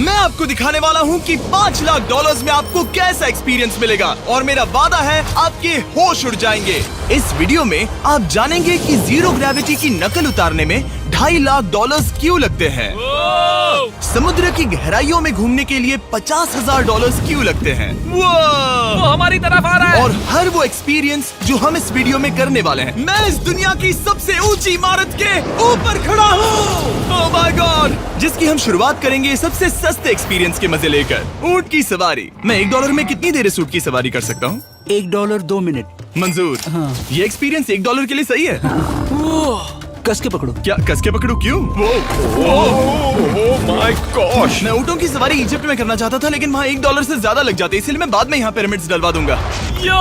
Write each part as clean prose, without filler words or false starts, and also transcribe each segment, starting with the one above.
मैं आपको दिखाने वाला हूँ कि $5 लाख में आपको कैसा एक्सपीरियंस मिलेगा और मेरा वादा है आपके होश उड़ जाएंगे। इस वीडियो में आप जानेंगे कि जीरो ग्रेविटी की नकल उतारने में $2.5 लाख क्यों लगते हैं, समुद्र की गहराइयों में घूमने के लिए $50,000 क्यों लगते हैं, वो हमारी तरफ आ रहा है। और हर वो एक्सपीरियंस जो हम इस वीडियो में करने वाले हैं। मैं इस दुनिया की सबसे ऊंची इमारत के ऊपर खड़ा हूँ, ओह माय गॉड, जिसकी हम शुरुआत करेंगे सबसे सस्ते एक्सपीरियंस के मजे लेकर, ऊंट की सवारी। मैं $1 में कितनी देर इस ऊंट की सवारी कर सकता हूँ? $1 2 मिनट। मंजूर। हाँ। ये एक्सपीरियंस $1 के लिए सही है। कस के पकड़ो। क्या कस के पकड़ू? क्यों? Oh my gosh. मैं ऊँटों की सवारी इजिप्ट में करना चाहता था, लेकिन वहाँ $1 से ज्यादा लग जाते, इसलिए मैं बाद में यहाँ पिरामिड्स डलवा दूंगा। यो,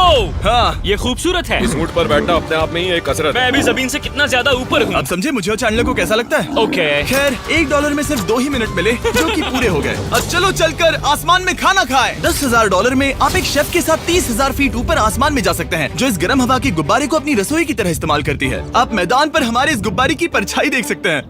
हाँ, ये खूबसूरत है। इस ऊंट पर बैठना अपने आप में ही एक कसरत मैं है। अभी जमीन से कितना ज्यादा ऊपर हूँ। अब समझे मुझे और चैंडलर को कैसा लगता है। ओके। खैर, $1 में सिर्फ 2 ही मिनट मिले, जो कि पूरे हो गए। अब चलो चलकर आसमान में खाना खाएं। $10,000 में आप एक शेफ के साथ 30,000 फीट ऊपर आसमान में जा सकते हैं, जो इस गर्म हवा के गुब्बारे को अपनी रसोई की तरह इस्तेमाल करती है। आप मैदान पर हमारे इस गुब्बारे की परछाई देख सकते हैं,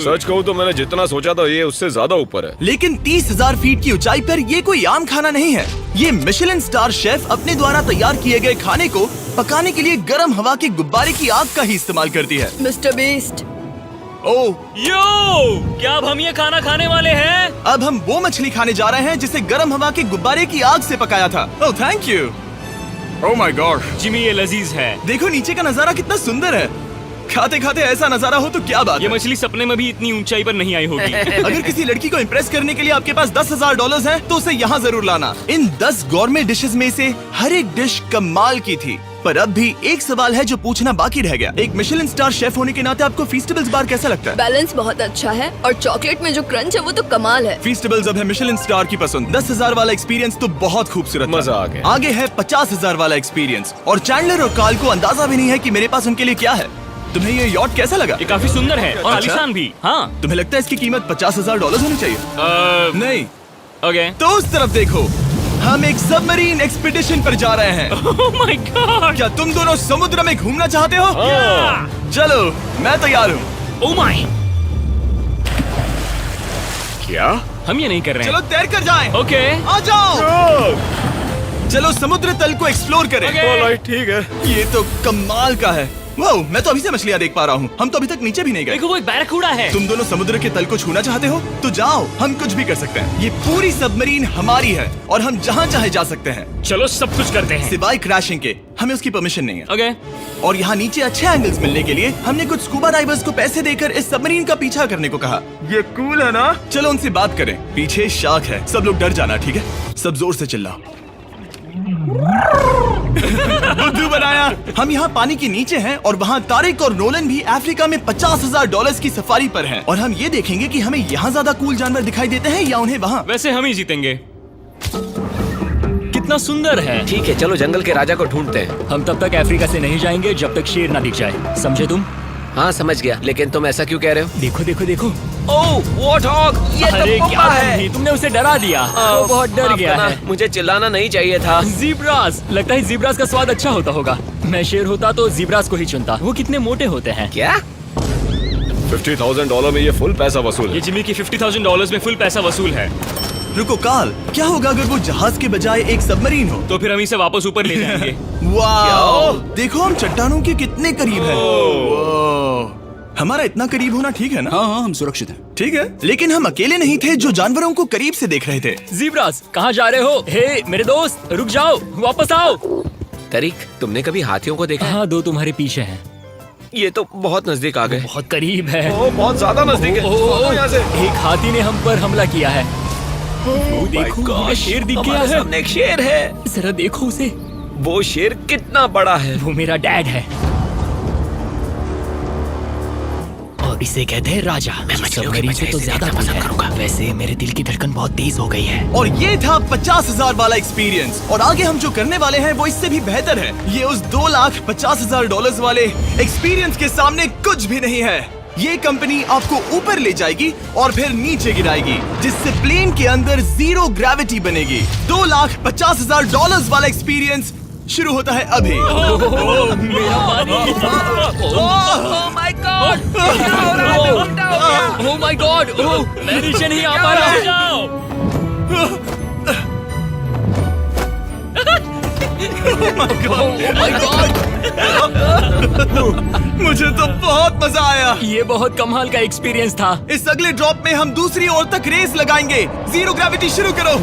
सच कहूँ तो मैंने जितना सोचा था ये उससे ज्यादा ऊपर है। लेकिन 30,000 फीट की ऊंचाई पर ये कोई आम खाना नहीं है। ये मिशेलिन स्टार शेफ अपने द्वारा तैयार किए गए खाने को पकाने के लिए गर्म हवा के गुब्बारे की आग का ही इस्तेमाल करती है। मिस्टर बीस्ट, ओह, यो, क्या अब हम ये खाना खाने वाले हैं? अब हम वो मछली खाने जा रहे हैं जिसे गर्म हवा के गुब्बारे की आग से पकाया था। Oh thank you. Oh my God, Jimmy ये लजीज है। देखो नीचे का नजारा कितना सुंदर है। खाते खाते ऐसा नजारा हो तो क्या बात ये है। मछली सपने में भी इतनी ऊंचाई पर नहीं आई होगी। अगर किसी लड़की को इम्प्रेस करने के लिए आपके पास $10,000 है तो उसे यहाँ जरूर लाना। इन 10 गॉर्मे डिशेस में से हर एक डिश कमाल की थी, पर अब भी एक सवाल है जो पूछना बाकी रह गया। एक मिशेलिन स्टार शेफ होने के नाते आपको फीस्टेबल्स बार कैसा लगता है? बैलेंस बहुत अच्छा है और चॉकलेट में जो क्रंच है वो तो कमाल है। फीस्टेबल्स अब है मिशेलिन स्टार की पसंद। 10,000 वाला एक्सपीरियंस तो बहुत खूबसूरत था। मजा आ गया। आगे है 50,000 वाला एक्सपीरियंस, और चैंडलर और कार्ल को अंदाजा भी नहीं है कि मेरे पास उनके लिए क्या है। तुम्हें ये यॉट कैसा लगा? ये काफी सुंदर है और अच्छा? आलीशान भी। हाँ। तुम्हें लगता है इसकी कीमत $50,000 होनी चाहिए? नहीं। ओके। तो उस तरफ देखो, हम एक सबमरीन एक्सपीडिशन पर जा रहे हैं। Oh my God. क्या तुम दोनों समुद्र में घूमना चाहते हो? चलो, मैं तैयार हूँ। Oh my. क्या? हम ये नहीं कर रहे चलो हैं। तैर कर जाएं। ओके। आ जाओ। चलो समुद्र तल को एक्सप्लोर करें। ओके। ऑलराइट, ठीक है। ये तो कमाल का है। वाह, मैं तो अभी से मछलियाँ देख पा रहा हूँ। हम तो अभी तक नीचे भी नहीं गए। देखो वो एक बैरकूडा है। तुम दोनों समुद्र के तल को छूना चाहते हो तो जाओ, हम कुछ भी कर सकते हैं। ये पूरी सबमरीन हमारी है और हम जहाँ चाहे जा सकते हैं, चलो सब कुछ करते हैं। सिवाय क्रैशिंग के। हमें उसकी परमिशन नहीं है। ओके। और यहाँ नीचे अच्छे एंगल्स मिलने के लिए हमने कुछ स्कूबा डाइवर्स को पैसे देकर इस सबमरीन का पीछा करने को कहा। ये कूल है ना? चलो उनसे बात करें। पीछे शार्क है, सब लोग डर जाना, ठीक है? सब जोर से चिल्लाओ। बुद्धू बनाया। हम यहाँ पानी के नीचे हैं और वहाँ तारिक और नोलन भी अफ्रीका में $50,000 की सफारी पर हैं। और हम ये देखेंगे कि हमें यहाँ ज्यादा कूल जानवर दिखाई देते हैं या उन्हें वहाँ। वैसे हम ही जीतेंगे। कितना सुंदर है। ठीक है, चलो जंगल के राजा को ढूंढते हैं। हम तब तक अफ्रीका से नहीं जाएंगे जब तक शेर ना दिख जाए, समझे तुम? हाँ समझ गया, लेकिन तुम ऐसा क्यों कह रहे हो? देखो देखो देखो। ओह वॉर्थॉग, ये अरे तो क्या पप्पा है। तुमने उसे डरा दिया। वो बहुत डर माफ गया करना, है। मुझे चिल्लाना नहीं चाहिए था। जीब्रास, लगता है जीब्रास का स्वाद अच्छा होता होगा। मैं शेर होता तो जीब्रास को ही चुनता। वो कितने मोटे होते हैं। क्या? $50,000 में ये फुल पैसा वसूल ये है। जिमी की $50,000 में फुल पैसा वसूल है। रुको कार्ल, क्या होगा अगर वो जहाज के बजाय एक सबमरीन हो? तो फिर हम इसे वापस ऊपर ले जाएंगे। वाह, देखो हम चट्टानों के कितने करीब हैं। वाह, हमारा इतना करीब होना ठीक है ना? हाँ हाँ, हम सुरक्षित हैं। ठीक है, लेकिन हम अकेले नहीं थे जो जानवरों को करीब से देख रहे थे। जीब्रास, कहाँ जा रहे हो? हे मेरे दोस्त, रुक जाओ, वापस आओ। तरीक, तुमने कभी हाथियों को देखा है? हाँ, 2 तुम्हारे पीछे हैं। ये तो बहुत नजदीक आ गए। बहुत करीब है। ओह, बहुत ज्यादा नजदीक है। ओह, यहाँ से। एक हाथी ने हम पर हमला किया है। वो देखो, हमें शेर दिख गया हमारे है। सामने एक शेर है। जरा देखो उसे। वो शेर कितना बड़ा है। वो मेरा डैड है और इसे कहते हैं राजा। मैं मछलियों के सबमरीन बजाय से तो इसे ज्यादा देखना पसंद है। करूंगा। वैसे मेरे दिल की धड़कन बहुत तेज हो गई है। और ये था 50,000 वाला एक्सपीरियंस, और आगे हम जो करने वाले हैं वो इससे भी बेहतर है। ये उस $2,50,000 वाले एक्सपीरियंस के सामने कुछ भी नहीं है। ये कंपनी आपको ऊपर ले जाएगी और फिर नीचे गिराएगी, जिससे प्लेन के अंदर जीरो ग्रेविटी बनेगी। $2,50,000 वाला एक्सपीरियंस शुरू होता है अभी। मेरा पानी। ओह माय गॉड, क्या हो रहा है? उल्टा हो गया। ओह माय गॉड, मैं नीचे नहीं आ पा रहा हूँ। जाओ। ओह माय गॉड, मुझे तो बहुत मजा आया। ये बहुत कमाल का एक्सपीरियंस था। इस अगले ड्रॉप में हम दूसरी ओर तक रेस लगाएंगे। जीरो ग्रेविटी शुरू करो।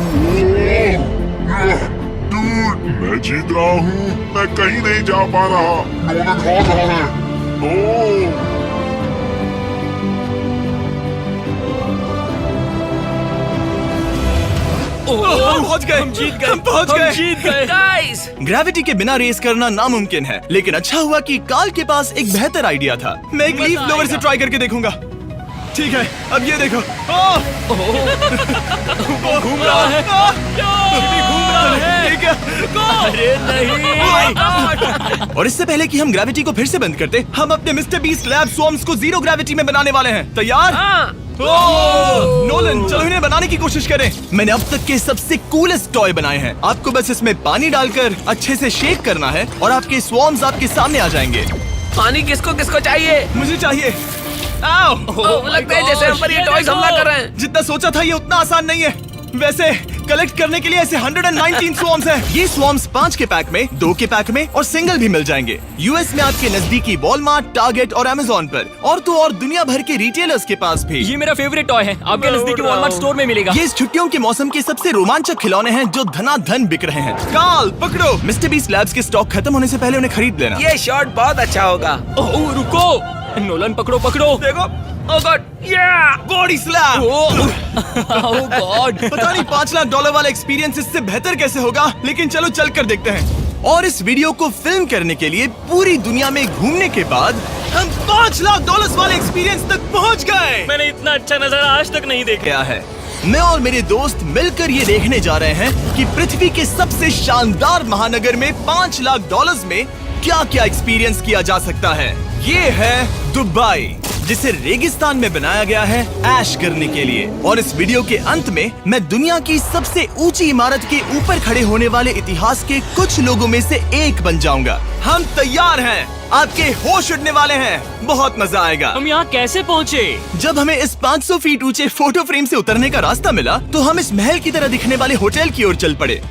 डूड, मैं जीत रहा हूँ। मैं कहीं नहीं जा पा रहा। नोलन भाग रहा है। ओह, हम पहुंच गए। हम जीत गए। हम पहुंच हम गए। जीत गए। गाइस, ग्रेविटी के बिना रेस करना नामुमकिन है, लेकिन अच्छा हुआ कि कार्ल के पास एक बेहतर आइडिया था। मैं एक लीफ ब्लोअर से ट्राई करके देखूंगा। ठीक है, अब ये देखो। घूम रहा है। भी घूम रहा है। ठीक है। अरे नहीं। और इससे पहले कि हम ग्रेविटी को फिर से बंद करते, हम अपने मिस्टर बीस्ट लैब स्वॉर्म्स को जीरो ग्रेविटी में बनाने वाले हैं। तैयार? नोलन, चलो इन्हें बनाने की कोशिश करें। मैंने अब तक के सबसे कूलेस्ट टॉय बनाए हैं। आपको बस इसमें पानी डालकर अच्छे से शेक करना है और आपके स्वॉर्म्स आपके सामने आ जाएंगे। पानी किसको किसको चाहिए? मुझे चाहिए। आओ। लगता है जैसे हम पर ये टॉयज हमला कर रहे हैं। जितना सोचा था ये उतना आसान नहीं है। वैसे कलेक्ट करने के लिए ऐसे 119 स्वॉर्म्स हैं। ये स्वॉर्म्स 5 के पैक में, 2 के पैक में और सिंगल भी मिल जाएंगे। यूएस में आपके नजदीकी वॉलमार्ट, टारगेट और अमेज़न पर, और तो और दुनिया भर के रिटेलर्स के पास भी। ये मेरा फेवरेट टॉय है। आपके नजदीकी वॉलमार्ट स्टोर में मिलेगा। ये इस छुट्टियों के मौसम के सबसे रोमांचक खिलौने हैं जो धनाधन बिक रहे हैं। कार्ल, पकड़ो। मिस्टर बीस्ट लैब्स के स्टॉक खत्म होने से पहले उन्हें खरीद लेना। ये शॉट बहुत अच्छा होगा। ओह रुको, नोलन पकड़ो पकड़ो। देखो, ओह गॉड, या बॉडी स्लैम। ओह गॉड। पता नहीं $5 लाख वाला एक्सपीरियंस इससे बेहतर कैसे होगा, लेकिन चलो चल कर देखते हैं। और इस वीडियो को फिल्म करने के लिए पूरी दुनिया में घूमने के बाद हम $5 लाख वाले एक्सपीरियंस तक पहुंच गए। मैंने इतना अच्छा नजारा आज तक नहीं देखा। क्या है, मैं और मेरे दोस्त मिलकर ये देखने जा रहे हैं कि पृथ्वी के सबसे शानदार महानगर में $5 लाख में क्या क्या एक्सपीरियंस किया जा सकता है। ये है दुबई, जिसे रेगिस्तान में बनाया गया है ऐश करने के लिए। और इस वीडियो के अंत में मैं दुनिया की सबसे ऊंची इमारत के ऊपर खड़े होने वाले इतिहास के कुछ लोगों में से एक बन जाऊंगा। हम तैयार हैं, आपके होश उड़ने वाले हैं, बहुत मजा आएगा। हम यहाँ कैसे पहुँचे? जब हमें इस 500 फीट ऊंचे फोटो फ्रेम से उतरने का रास्ता मिला तो हम इस महल की तरह दिखने वाले होटल की ओर चल पड़े।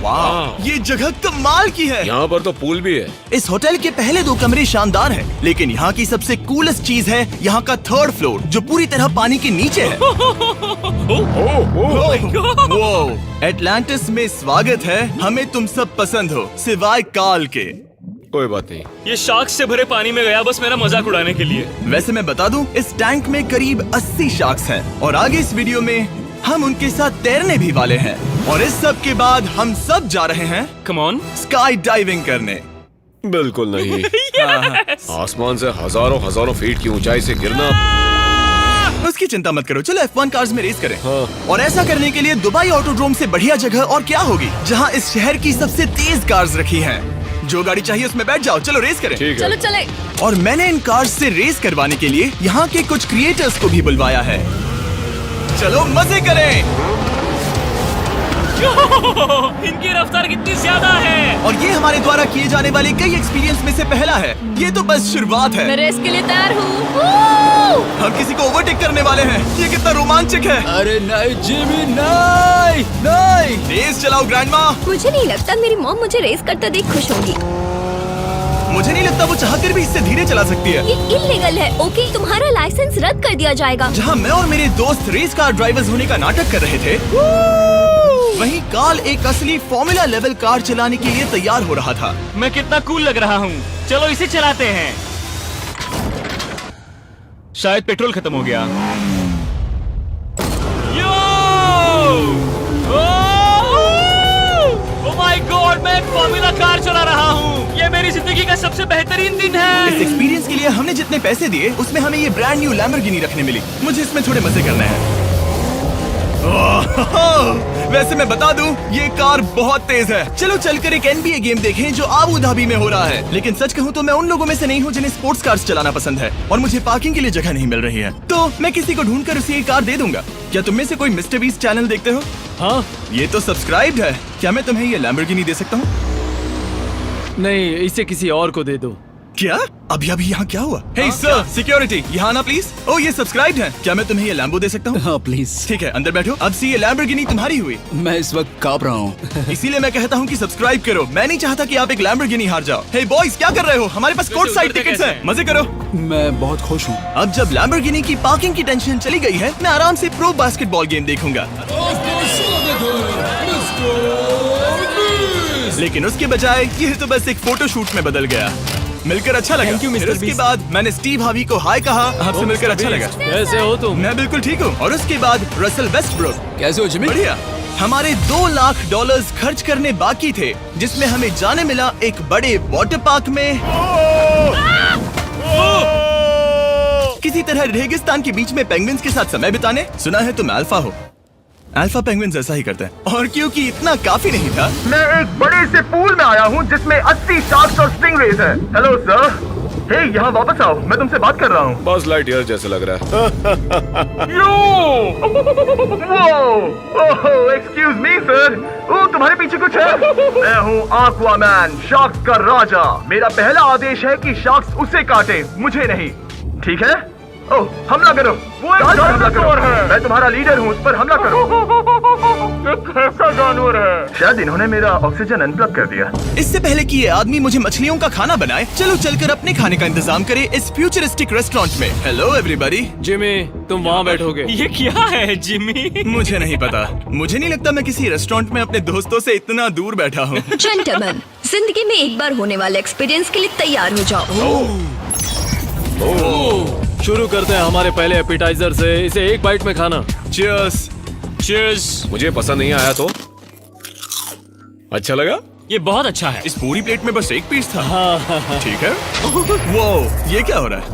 वाह, ये जगह कमाल की है। यहाँ पर तो पूल भी है। इस होटल के पहले 2 कमरे शानदार हैं, लेकिन यहाँ की सबसे कूलेस्ट चीज है यहाँ का 3rd फ्लोर, जो पूरी तरह पानी के नीचे है। वो एटलांटिस में स्वागत है। हमें तुम सब पसंद हो सिवाय कार्ल के। कोई बात नहीं। ये शार्क से भरे पानी में गया बस मेरा मजाक उड़ाने के लिए। वैसे मैं बता दूं, इस टैंक में करीब 80 शार्क्स हैं और आगे इस वीडियो में हम उनके साथ तैरने भी वाले हैं। और इस सब के बाद हम सब जा रहे हैं कम ऑन। स्काई डाइविंग करने। बिल्कुल नहीं। आसमान से हजारों फीट की ऊंचाई से गिरना। उसकी चिंता मत करो, चलो F1 कार्स में रेस करें। हाँ। और ऐसा करने के लिए दुबई ऑटोड्रोम से बढ़िया जगह और क्या होगी, जहां इस शहर की सबसे तेज कार्स रखी हैं। जो गाड़ी चाहिए उसमें बैठ जाओ, चलो रेस करें। ठीक चलो है। चले। और मैंने इन कार्स से रेस करवाने के लिए यहाँ के कुछ क्रिएटर्स को भी बुलवाया है। चलो मजे करें। इनकी रफ्तार कितनी ज्यादा है। और ये हमारे द्वारा किए जाने वाले कई एक्सपीरियंस में से पहला है। ये तो बस शुरुआत है। मैं रेस के लिए तैयार हूँ। हम किसी को ओवरटेक करने वाले हैं। ये कितना रोमांचक है। अरे नहीं जिमी, नहीं नहीं। रेस चलाओ ग्रैंडमा। मुझे नहीं लगता मेरी मॉम मुझे रेस करते देख खुश होगी। मुझे नहीं लगता वो चाहकर भी इससे धीरे चला सकती है। ये इल्लीगल है। ओके, तुम्हारा लाइसेंस रद्द कर दिया जाएगा। जहाँ मैं और मेरे दोस्त रेस कार ड्राइवर्स होने का नाटक कर रहे थे, वहीं कार्ल एक असली फॉर्मूला लेवल कार चलाने के लिए तैयार हो रहा था। मैं कितना कूल लग रहा हूँ। चलो इसे चलाते हैं। शायद पेट्रोल खत्म हो गया। ओह माय गॉड, मैं एक फॉर्मूला कार चला रहा हूँ। ये मेरी जिंदगी का सबसे बेहतरीन दिन इस है। एक्सपीरियंस के लिए हमने जितने पैसे दिए उसमें हमें ये ब्रांड न्यू लैम्बोर्गिनी रखने मिली। मुझे इसमें थोड़े मजे करने हैं। वैसे मैं बता दूं, ये कार बहुत तेज है। चलो चलकर एक NBA गेम देखें जो आबू धाबी में हो रहा है। लेकिन सच कहूं तो मैं उन लोगों में से नहीं हूं जिन्हें स्पोर्ट्स कार्स चलाना पसंद है और मुझे पार्किंग के लिए जगह नहीं मिल रही है, तो मैं किसी को ढूंढकर उसे ये कार दे दूंगा। क्या तुम में से कोई मिस्टर बीस्ट चैनल देखते हो? हाँ, ये तो सब्सक्राइब्ड है। क्या मैं तुम्हें ये लैम्बोर्गिनी दे सकता हूँ? नहीं, इसे किसी और को दे दो। क्या? अभी अभी यहाँ क्या हुआ? हे सर, सिक्योरिटी, यहाँ ना प्लीज। ओ, ये सब्सक्राइब्ड है। क्या मैं तुम्हें ये लैम्बो दे सकता हूँ? हाँ प्लीज। ठीक है, अंदर बैठो। अब से ये लैम्बोर्गिनी तुम्हारी हुई। मैं इस वक्त कांप रहा हूँ। इसीलिए मैं कहता हूँ कि सब्सक्राइब करो। मैं नहीं चाहता कि आप एक लैम्बोर्गिनी हार जाओ। हे बॉयज, क्या कर रहे हो? हमारे पास कोर्ट साइड टिकट्स हैं। मजे करो। मैं बहुत खुश हूँ। अब जब लैम्बोर्गिनी की पार्किंग की टेंशन चली गई है, मैं आराम से प्रो बास्केटबॉल गेम देखूंगा। लेकिन उसके बजाय ये तो बस एक फोटो शूट में बदल गया। मिलकर अच्छा लगा। Thank you, Mr. फिर उसके Beast। बाद मैंने स्टीव हार्वी को हाय कहा। आपसे मिलकर अच्छा लगा। कैसे हो तुम? मैं बिल्कुल ठीक हूँ। और उसके बाद रसल वेस्टब्रुक। कैसे हो जिमी? बढ़िया। हमारे $2 लाख खर्च करने बाकी थे, जिसमें हमें जाने मिला एक बड़े वाटर पार्क में किसी तरह रेगिस्तान के बीच में पेंगुइन्स के साथ समय बिताने। सुना है तुम अल्फा हो। अल्फा पेंगुइन्स ऐसा ही करते हैं। और क्योंकि इतना काफी नहीं था, मैं एक बड़े से पूल में आया हूँ जिसमें 80 शार्क्स और स्टिंगरेज हैं। हेलो सर, हे यहाँ वापस आओ, मैं तुमसे बात कर रहा हूँ। बस लाइट ईयर जैसे लग रहा है। एक्सक्यूज मी सर, ओ तुम्हारे पीछे कुछ है? मैं हूँ आक्वामैन, शार्क्स का राजा। मेरा पहला आदेश है कि शार्क्स उसे काटे, मुझे नहीं। ठीक है? ओह, हमला करो। वो एक जानवर है। मैं तुम्हारा लीडर हूँ, उस पर हमला करो। कैसा जानवर है? शायद इन्होंने मेरा ऑक्सीजन अनप्लग कर दिया। इससे पहले कि ये आदमी मुझे मछलियों का खाना बनाए, चलो चलकर अपने खाने का इंतजाम करें इस फ्यूचरिस्टिक रेस्टोरेंट में। Hello everybody. जिमी, तुम वहाँ बैठोगे। ये क्या है जिमी? मुझे नहीं पता। मुझे नहीं लगता मैं किसी रेस्टोरेंट में अपने दोस्तों से इतना दूर बैठा हूँ। जेंटलमैन, जिंदगी में एक बार होने वाले एक्सपीरियंस के लिए तैयार हो जाओ। शुरू करते हैं हमारे पहले एपिटाइजर से। इसे एक बाइट में खाना। चीयर्स। चीयर्स। मुझे पसंद नहीं आया तो अच्छा लगा। ये बहुत अच्छा है। इस पूरी प्लेट में बस एक पीस था। ठीक है। वो ये क्या हो रहा है?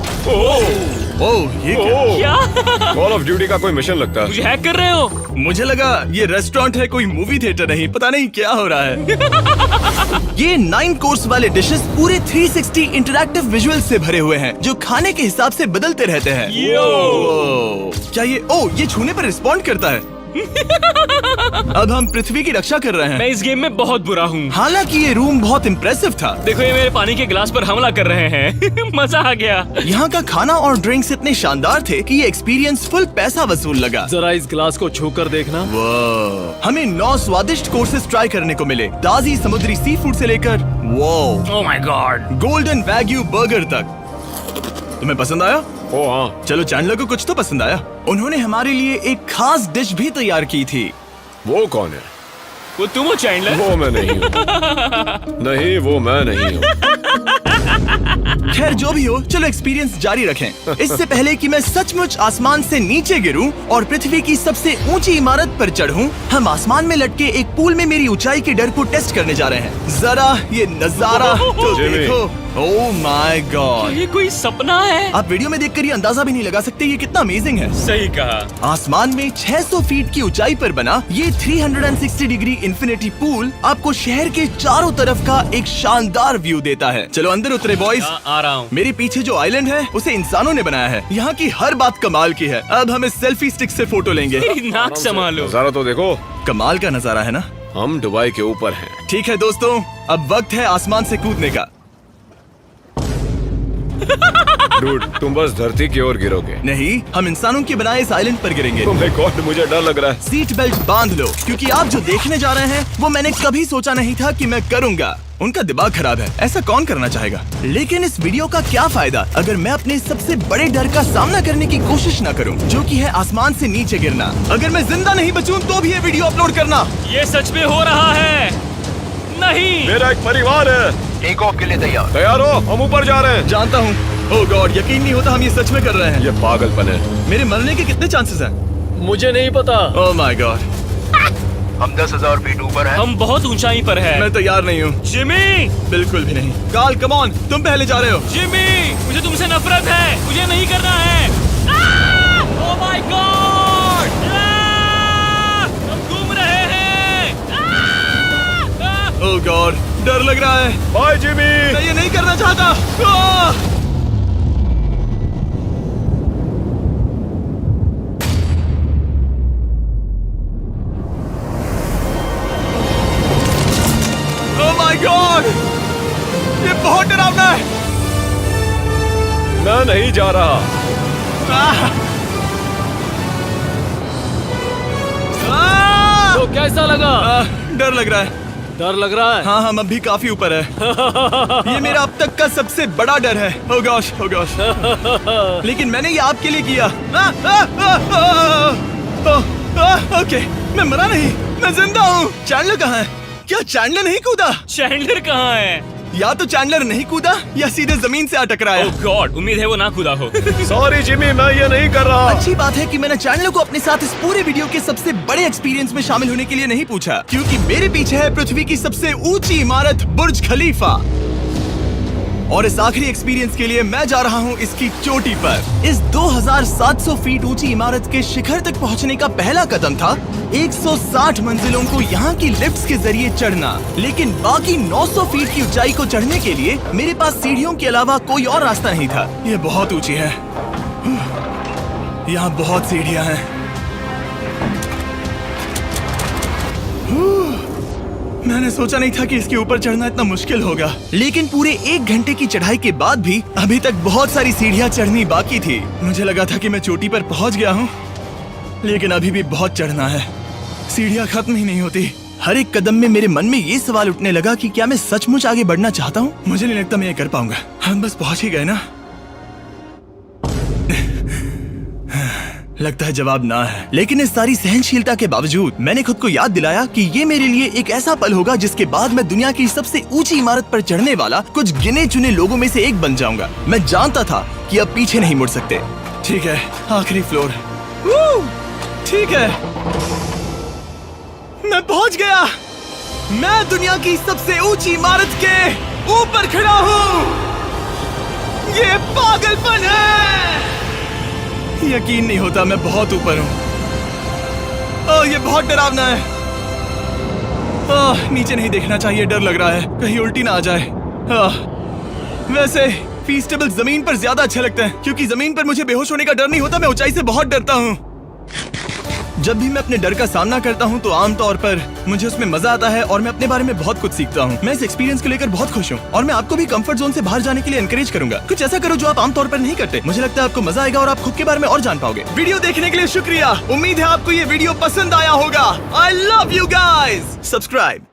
ओह, ये क्या? क्या? कॉल ऑफ ड्यूटी का कोई मिशन लगता है। मुझे हैक कर रहे हो? मुझे लगा ये रेस्टोरेंट है, कोई मूवी थिएटर नहीं। पता नहीं क्या हो रहा है। ये 9 कोर्स वाले डिशेस पूरे 360 इंटरैक्टिव विजुअल से भरे हुए हैं, जो खाने के हिसाब से बदलते रहते हैं। क्या ये छूने पर रिस्पॉन्ड करता है? अब हम पृथ्वी की रक्षा कर रहे हैं। मैं इस गेम में बहुत बुरा हूँ। हालांकि ये रूम बहुत इम्प्रेसिव था। देखो, ये मेरे पानी के गिलास पर हमला कर रहे हैं। मजा आ गया। यहाँ का खाना और ड्रिंक्स इतने शानदार थे कि ये एक्सपीरियंस फुल पैसा वसूल लगा। जरा इस ग्लास को छूकर देखना। हमें 9 स्वादिष्ट कोर्सेस ट्राई करने को मिले, ताजी समुद्री सी फूड से लेकर oh my God, golden wagyu burger तक। तुम्हें पसंद आया? ओ हाँ। चलो, चैंडलर को कुछ तो पसंद आया। उन्होंने हमारे लिए एक खास डिश भी तैयार की थी। वो कौन है? वो तुम हो चैंडलर? वो मैं नहीं हूँ। नहीं, वो मैं नहीं हूँ। खैर जो भी हो, चलो एक्सपीरियंस जारी रखें। इससे पहले कि मैं सचमुच आसमान से नीचे गिरूं और पृथ्वी की सबसे ऊंची इमारत पर चढ़ूं, हम आसमान में लटके एक पूल में मेरी ऊंचाई के डर को टेस्ट करने जा रहे हैं। जरा ये नजारा तो जिमी। देखो। ओह माय गॉड, ये कोई सपना है? आप वीडियो में देखकर ये अंदाजा भी नहीं लगा सकते ये कितना अमेजिंग है। सही कहा। आसमान में 600 फीट की ऊंचाई पर बना ये 360 डिग्री इंफिनिटी पूल आपको शहर के चारों तरफ का एक शानदार व्यू देता है। चलो अंदर उतरे बॉयज। आ रहा हूँ। मेरे पीछे जो आइलैंड है उसे इंसानों ने बनाया है। यहाँ की हर बात कमाल की है। अब हम इस सेल्फी स्टिक से फोटो लेंगे। नाक संभालो। नजारा तो देखो। कमाल का नजारा है ना? हम दुबई के ऊपर हैं। ठीक है दोस्तों, अब वक्त है आसमान से कूदने का। डूड, तुम बस धरती की ओर गिरोगे। नहीं, हम इंसानों के बनाए इस आइलैंड पर गिरेंगे। Oh my God, मुझे डर लग रहा है। सीट बेल्ट बांध लो, क्योंकि आप जो देखने जा रहे हैं वो मैंने कभी सोचा नहीं था कि मैं करूंगा। उनका दिमाग खराब है, ऐसा कौन करना चाहेगा? लेकिन इस वीडियो का क्या फायदा अगर मैं अपने सबसे बड़े डर का सामना करने की कोशिश न करूं, जो कि है आसमान से नीचे गिरना। अगर मैं जिंदा नहीं बचूं तो भी ये वीडियो अपलोड करना। ये सच में हो रहा है? नहीं। मेरा एक परिवार है। टेक ऑफ के लिए तैयार। तैयार हो? हम ऊपर जा रहे हैं। जानता हूँ। ओह गॉड, यकीन नहीं होता हम ये सच में कर रहे हैं। ये पागलपन है। मेरे मरने के कितने चांसेस हैं? मुझे नहीं पता। ओह माय गॉड, हम 10,000 फीट ऊपर हैं। हम बहुत ऊंचाई पर हैं। मैं तैयार नहीं हूँ। जिमी, बिल्कुल भी नहीं। कार्ल, कम ऑन, तुम पहले जा रहे हो। जिमी, मुझे तुमसे नफरत है। मुझे नहीं करना है। ओह माय गॉड, हम घूम रहे हैं। ओह गॉड, डर लग रहा है। Bye Jimmy. मैं ये नहीं करना चाहता। ओह माय गॉड, बहुत डरावना है। मैं नहीं जा रहा। आह! आह! तो कैसा लगा? डर लग रहा है। डर लग रहा है? हाँ हम अभी काफी ऊपर है। ये मेरा अब तक का सबसे बड़ा डर है। Oh gosh, oh gosh। लेकिन मैंने ये आपके लिए किया। ओके, मैं मरा नहीं, मैं जिंदा हूँ। चैंडलर कहाँ है? क्या चैंडलर नहीं कूदा? चैंडलर कहाँ है? या तो चैंडलर नहीं कूदा या सीधे जमीन से आ टकराया। ओह गॉड, उम्मीद है वो ना खुदा हो। सॉरी जिमी, मैं ये नहीं कर रहा। अच्छी बात है कि मैंने चैंडलर को अपने साथ इस पूरे वीडियो के सबसे बड़े एक्सपीरियंस में शामिल होने के लिए नहीं पूछा, क्योंकि मेरे पीछे है पृथ्वी की सबसे ऊंची इमारत बुर्ज खलीफा। और इस आखिरी एक्सपीरियंस के लिए मैं जा रहा हूँ इसकी चोटी पर। इस 2700 फीट ऊंची इमारत के शिखर तक पहुँचने का पहला कदम था 160 मंजिलों को यहाँ की लिफ्ट्स के जरिए चढ़ना। लेकिन बाकी 900 फीट की ऊंचाई को चढ़ने के लिए मेरे पास सीढ़ियों के अलावा कोई और रास्ता नहीं था। ये बहुत ऊंची है, यहाँ बहुत सीढ़ियाँ हैं। मैंने सोचा नहीं था कि इसके ऊपर चढ़ना इतना मुश्किल होगा, लेकिन पूरे 1 घंटे की चढ़ाई के बाद भी अभी तक बहुत सारी सीढ़ियां चढ़नी बाकी थी। मुझे लगा था कि मैं चोटी पर पहुंच गया हूं, लेकिन अभी भी बहुत चढ़ना है। सीढ़ियां खत्म ही नहीं होती। हर एक कदम में मेरे मन में ये सवाल उठने लगा कि क्या मैं सचमुच आगे बढ़ना चाहता हूँ? मुझे नहीं लगता मैं ये कर पाऊंगा। हम बस पहुंच ही गए ना। लगता है जवाब ना है, लेकिन इस सारी सहनशीलता के बावजूद मैंने खुद को याद दिलाया कि ये मेरे लिए एक ऐसा पल होगा जिसके बाद मैं दुनिया की सबसे ऊंची इमारत पर चढ़ने वाला कुछ गिने चुने लोगों में से एक बन जाऊंगा। मैं जानता था कि अब पीछे नहीं मुड़ सकते। ठीक है, आखिरी फ्लोर। ठीक है, मैं पहुंच गया। मैं दुनिया की सबसे ऊंची इमारत के ऊपर खड़ा हूँ। ये पागलपन है। यकीन नहीं होता, मैं बहुत ऊपर हूँ। ओह, ये बहुत डरावना है। ओह, नीचे नहीं देखना चाहिए, डर लग रहा है कहीं उल्टी ना आ जाए। वैसे फीस्टेबल जमीन पर ज्यादा अच्छा लगता है, क्योंकि जमीन पर मुझे बेहोश होने का डर नहीं होता। मैं ऊंचाई से बहुत डरता हूँ। जब भी मैं अपने डर का सामना करता हूँ तो आमतौर पर मुझे उसमें मजा आता है और मैं अपने बारे में बहुत कुछ सीखता हूँ। मैं इस एक्सपीरियंस को लेकर बहुत खुश हूँ और मैं आपको भी कंफर्ट जोन से बाहर जाने के लिए एनकरेज करूंगा। कुछ ऐसा करो जो आप आमतौर पर नहीं करते। मुझे लगता है आपको मजा आएगा और आप खुद के बारे में और जान पाओगे। वीडियो देखने के लिए शुक्रिया। उम्मीद है आपको ये वीडियो पसंद आया होगा। I love you guys. Subscribe.